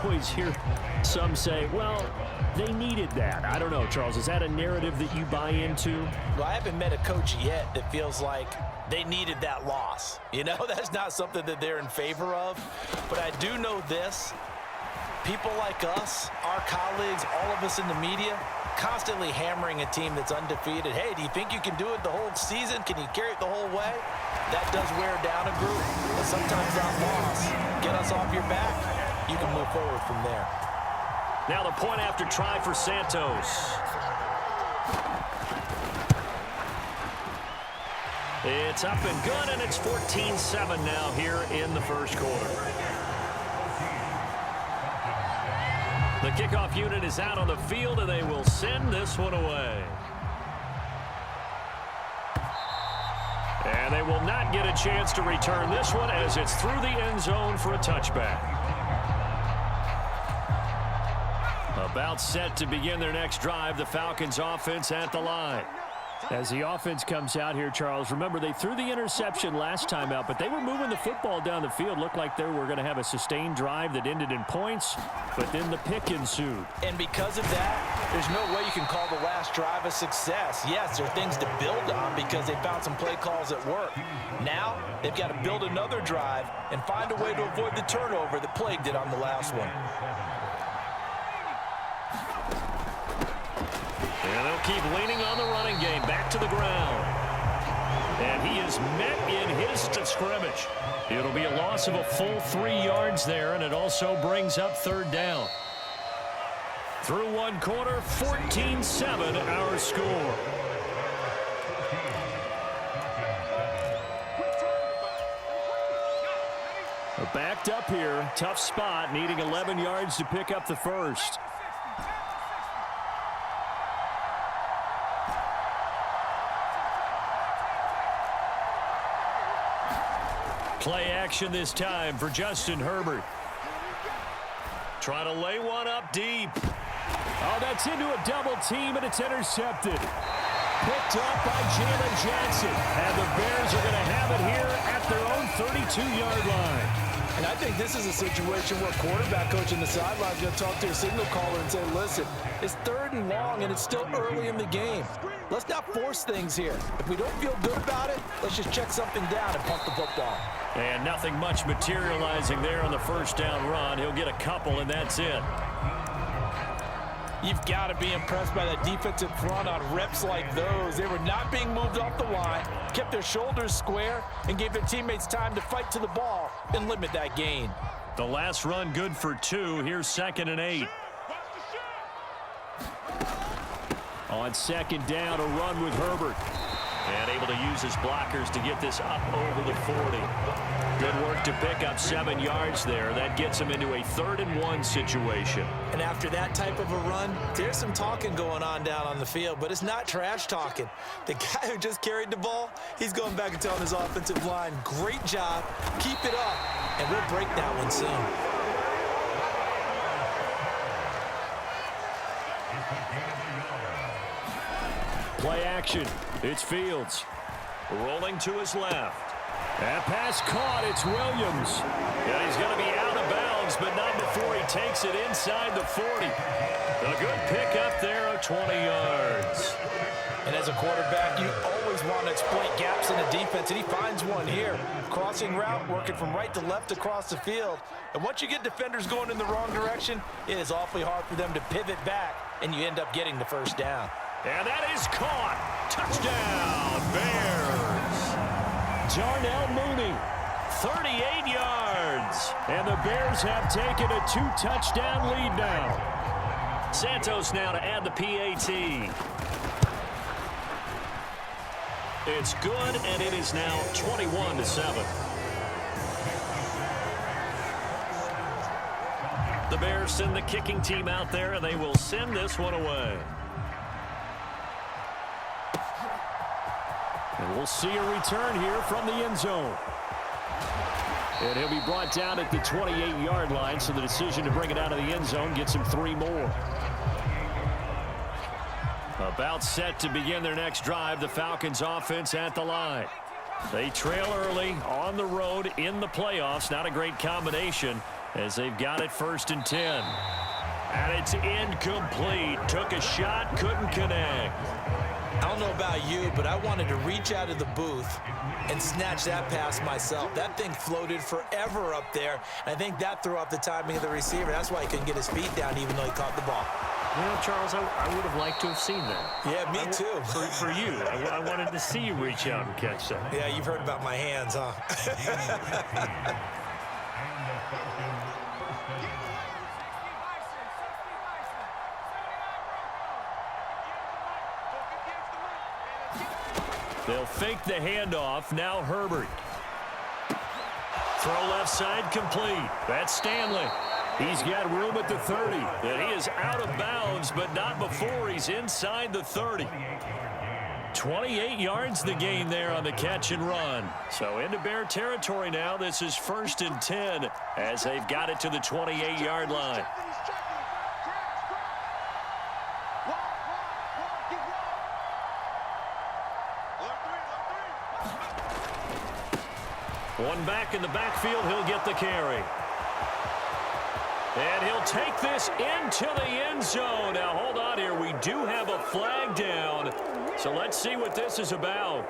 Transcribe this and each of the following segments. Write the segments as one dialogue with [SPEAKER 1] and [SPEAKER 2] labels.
[SPEAKER 1] always hear some say, well, they needed that. I don't know, Charles. Is that a narrative that you buy into?
[SPEAKER 2] Well, I haven't met a coach yet that feels like they needed that loss. You know, that's not something that they're in favor of. But I do know this. People like us, our colleagues, all of us in the media, constantly hammering a team that's undefeated. Hey, do you think you can do it the whole season? Can you carry it the whole way? That does wear down a group. But sometimes that loss, get us off your back, you can move forward from there.
[SPEAKER 1] Now the point after try for Santos. It's up and good, and it's 14-7 now here in the first quarter. The kickoff unit is out on the field, and they will send this one away. And they will not get a chance to return this one as it's through the end zone for a touchback. About set to begin their next drive, the Falcons offense at the line. As the offense comes out here, Charles, remember they threw the interception last time out, but they were moving the football down the field. Looked like they were going to have a sustained drive that ended in points, but then the pick ensued.
[SPEAKER 2] And because of that, there's no way you can call the last drive a success. Yes, there are things to build on because they found some play calls that work. Now, they've got to build another drive and find a way to avoid the turnover that plagued it on the last one.
[SPEAKER 1] And they'll keep leaning on the running game. Back to the ground. And he is met in his scrimmage. It'll be a loss of a full 3 yards there, and it also brings up third down. Through one quarter, 14-7 our score. Backed up here. Tough spot, needing 11 yards to pick up the first. Play action this time for Justin Herbert. Trying to lay one up deep. Oh, that's into a double team, and it's intercepted. Picked up by Jalen Johnson. And the Bears are going to have it here at their own 32-yard line.
[SPEAKER 2] And I think this is a situation where quarterback coach in the sideline is going to talk to a signal caller and say, listen, it's 3rd and long, and it's still early in the game. Let's not force things here. If we don't feel good about it, let's just check something down and punt the football.
[SPEAKER 1] And nothing much materializing there on the first down run. He'll get a couple, and that's it.
[SPEAKER 2] You've got to be impressed by that defensive front on reps like those. They were not being moved off the line, kept their shoulders square, and gave their teammates time to fight to the ball and limit that gain.
[SPEAKER 1] The last run good for 2. Here's 2nd and 8. On 2nd down, a run with Herbert. And able to use his blockers to get this up over the 40. Good work to pick up 7 yards there. That gets him into a 3rd and 1 situation.
[SPEAKER 2] And after that type of a run, there's some talking going on down on the field, but it's not trash talking. The guy who just carried the ball, he's going back and telling his offensive line, great job, keep it up, and we'll break that one soon.
[SPEAKER 1] Play action. It's Fields. Rolling to his left. That pass caught. It's Williams. And he's going to be out of bounds, but not before he takes it inside the 40. A good pick up there of 20 yards.
[SPEAKER 2] And as a quarterback, you always want to exploit gaps in the defense, and he finds one here. Crossing route, working from right to left across the field. And once you get defenders going in the wrong direction, it is awfully hard for them to pivot back, and you end up getting the first down.
[SPEAKER 1] And that is caught. Touchdown, Bears. Darnell Mooney, 38 yards. And the Bears have taken a 2-touchdown lead now. Santos now to add the PAT. It's good, and it is now 21-7. The Bears send the kicking team out there, and they will send this one away. And we'll see a return here from the end zone. And he'll be brought down at the 28-yard line, so the decision to bring it out of the end zone gets him 3 more. About set to begin their next drive, the Falcons offense at the line. They trail early on the road in the playoffs. Not a great combination. as they've got it 1st and 10. And it's incomplete. Took a shot, couldn't connect.
[SPEAKER 2] I don't know about you, but I wanted to reach out of the booth and snatch that pass myself. That thing floated forever up there. I think that threw off the timing of the receiver. That's why he couldn't get his feet down even though he caught the ball.
[SPEAKER 1] Well, Charles, I would have liked to have seen that.
[SPEAKER 2] Yeah, me too.
[SPEAKER 1] For you. I wanted to see you reach out and catch that.
[SPEAKER 2] Yeah, you've heard about my hands, huh?
[SPEAKER 1] They'll fake the handoff. Now Herbert. Throw left side complete. That's Stanley. He's got room at the 30. And he is out of bounds, but not before he's inside the 30. 28 yards the gain there on the catch and run. So into Bear territory now. This is 1st and 10 as they've got it to the 28-yard line. One back in the backfield, he'll get the carry. And he'll take this into the end zone. Now, hold on here. We do have a flag down. So let's see what this is about.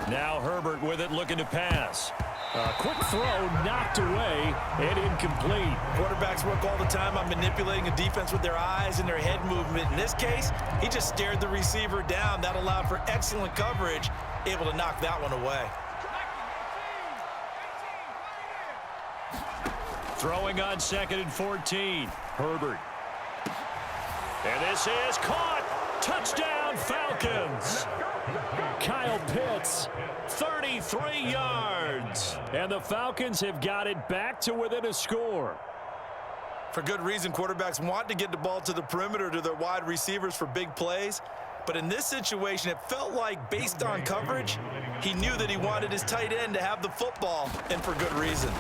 [SPEAKER 1] Now Herbert with it, looking to pass. A quick throw knocked away and incomplete.
[SPEAKER 2] Quarterbacks work all the time on manipulating a defense with their eyes and their head movement. In this case, he just stared the receiver down. That allowed for excellent coverage, able to knock that one away.
[SPEAKER 1] Throwing on 2nd and 14. Herbert. And this is caught. Touchdown, Falcons. Kyle Pitts, 33 yards. And the Falcons have got it back to within a score.
[SPEAKER 2] For good reason, quarterbacks want to get the ball to the perimeter to their wide receivers for big plays. But in this situation, it felt like, based on coverage, he knew that he wanted his tight end to have the football, and for good reason.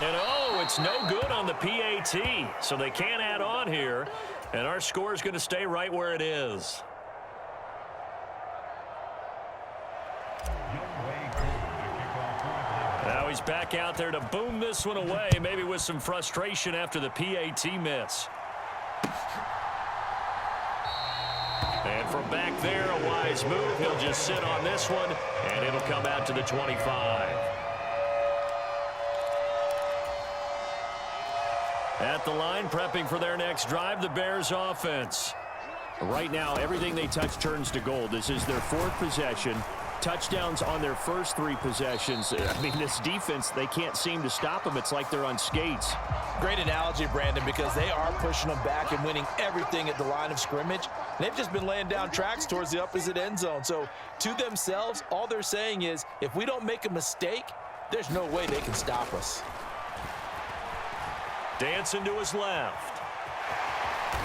[SPEAKER 1] And oh, it's no good on the PAT, so they can't add on here. And our score is going to stay right where it is. Now he's back out there to boom this one away, maybe with some frustration after the PAT miss. And from back there, a wise move. He'll just sit on this one, and it'll come out to the 25. At the line, prepping for their next drive, the Bears offense. Right now, everything they touch turns to gold. This is their 4th possession. Touchdowns on their first 3 possessions. I mean, this defense, they can't seem to stop them. It's like they're on skates.
[SPEAKER 2] Great analogy, Brandon, because they are pushing them back and winning everything at the line of scrimmage. They've just been laying down tracks towards the opposite end zone. So, to themselves, all they're saying is, if we don't make a mistake, there's no way they can stop us.
[SPEAKER 1] Dancing to his left.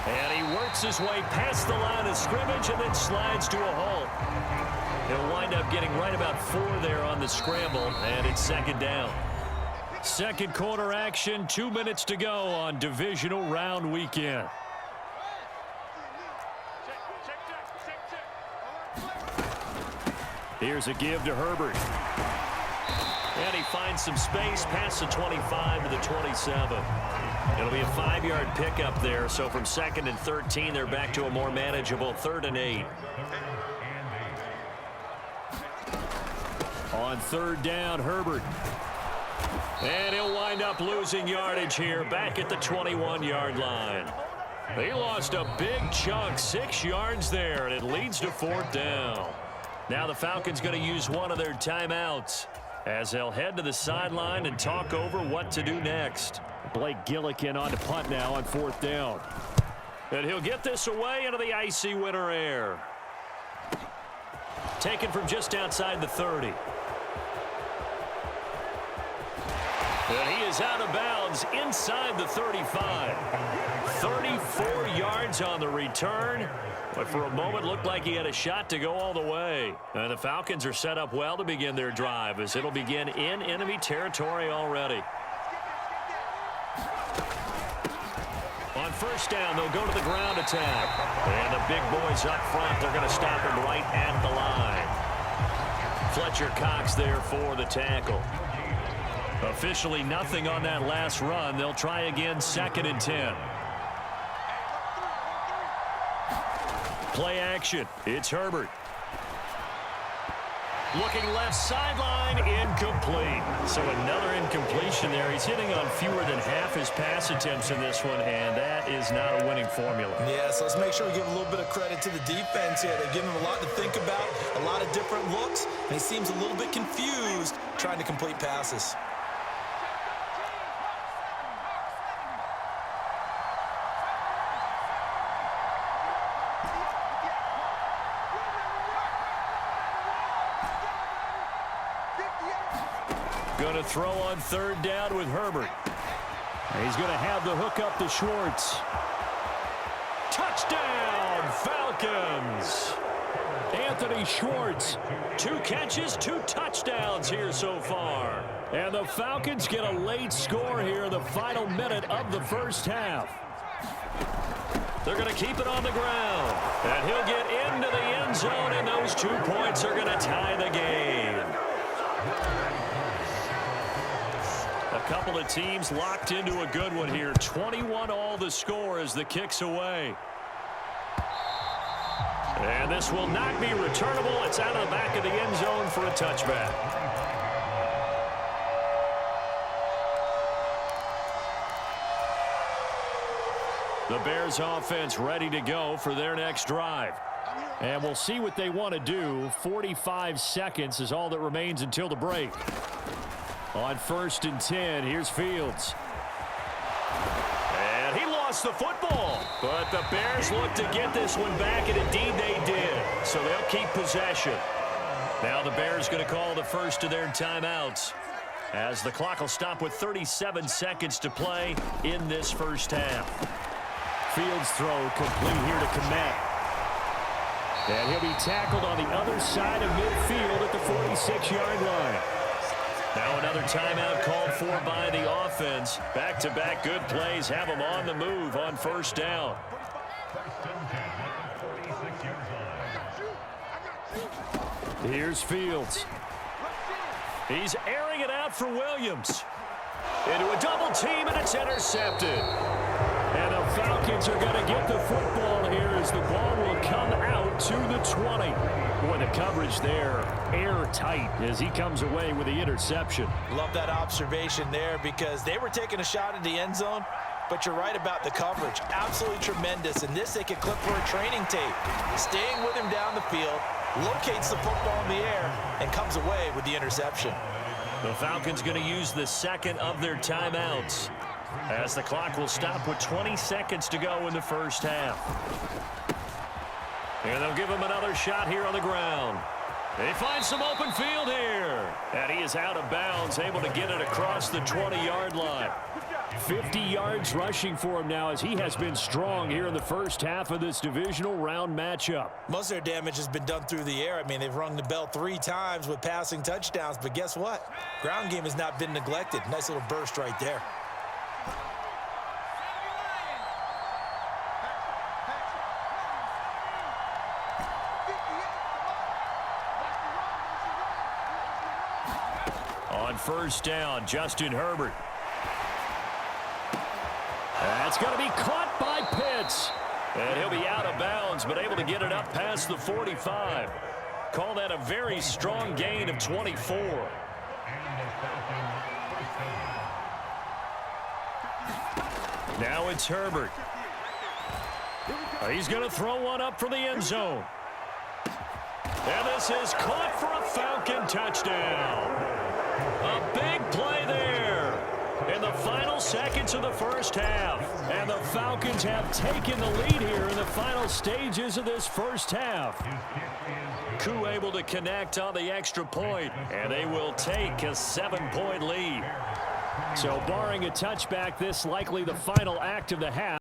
[SPEAKER 1] And he works his way past the line of scrimmage and then slides to a halt. He'll wind up getting right about 4 there on the scramble, and it's 2nd down. Second quarter action, 2 minutes to go on divisional round weekend. Here's a give to Herbert. And he finds some space past the 25 to the 27. It'll be a 5-yard pickup there. So from 2nd and 13, they're back to a more manageable 3rd and 8. On 3rd down, Herbert. And he'll wind up losing yardage here back at the 21-yard line. They lost a big chunk, 6 yards there, and it leads to 4th down. Now the Falcons going to use one of their timeouts as they'll head to the sideline and talk over what to do next. Blake Gillikin on to punt now on 4th down. And he'll get this away into the icy winter air. Taken from just outside the 30. And he is out of bounds inside the 35. 34 yards on the return. But for a moment, looked like he had a shot to go all the way. And the Falcons are set up well to begin their drive as it'll begin in enemy territory already. On first down. They'll go to the ground attack. And the big boys up front, they're going to stop him right at the line. Fletcher Cox there for the tackle. Officially nothing on that last run. They'll try again, 2nd and 10. Play action. It's Herbert. Looking left sideline, incomplete. So another incompletion there. He's hitting on fewer than half his pass attempts in this one, and that is not a winning formula.
[SPEAKER 2] Yeah, so let's make sure we give a little bit of credit to the defense here. They've given him a lot to think about, a lot of different looks, and he seems a little bit confused trying to complete passes.
[SPEAKER 1] Going to throw on 3rd down with Herbert. He's going to have the hook up to Schwartz. Touchdown, Falcons! Anthony Schwartz, 2 catches, 2 touchdowns here so far. And the Falcons get a late score here in the final minute of the first half. They're going to keep it on the ground. And he'll get into the end zone, and those 2 points are going to tie the game. A couple of teams locked into a good one here. 21-all the score as the kick's away. And this will not be returnable. It's out of the back of the end zone for a touchback. The Bears offense ready to go for their next drive. And we'll see what they want to do. 45 seconds is all that remains until the break. On 1st and 10, here's Fields. And he lost the football. But the Bears look to get this one back, and indeed they did. So they'll keep possession. Now the Bears going to call the first of their timeouts, as the clock will stop with 37 seconds to play in this first half. Fields throw complete here to Komet. And he'll be tackled on the other side of midfield at the 46-yard line. Now another timeout called for by the offense. Back-to-back good plays have them on the move on 1st down. Here's Fields. He's airing it out for Williams. Into a double team, and it's intercepted. And the Falcons are going to get the football here as the ball will come out to the 20. Boy, the coverage there, airtight as he comes away with the interception.
[SPEAKER 2] Love that observation there, because they were taking a shot at the end zone, but you're right about the coverage. Absolutely tremendous. And this they could clip for a training tape. Staying with him down the field, locates the football in the air, and comes away with the interception.
[SPEAKER 1] The Falcons going to use the 2nd of their timeouts, as the clock will stop with 20 seconds to go in the first half. And they'll give him another shot here on the ground. They find some open field here. And he is out of bounds, able to get it across the 20-yard line. 50 yards rushing for him now, as he has been strong here in the first half of this divisional round matchup.
[SPEAKER 2] Most of their damage has been done through the air. I mean, they've rung the bell 3 times with passing touchdowns, but guess what? Ground game has not been neglected. Nice little burst right there.
[SPEAKER 1] On 1st down, Justin Herbert. That's going to be caught by Pitts. And he'll be out of bounds, but able to get it up past the 45. Call that a very strong gain of 24. Now it's Herbert. He's going to throw one up for the end zone. And this is caught for a Falcon touchdown. A big play there in the final seconds of the first half. And the Falcons have taken the lead here in the final stages of this first half. Koo able to connect on the extra point, and they will take a 7-point lead. So barring a touchback, this likely the final act of the half.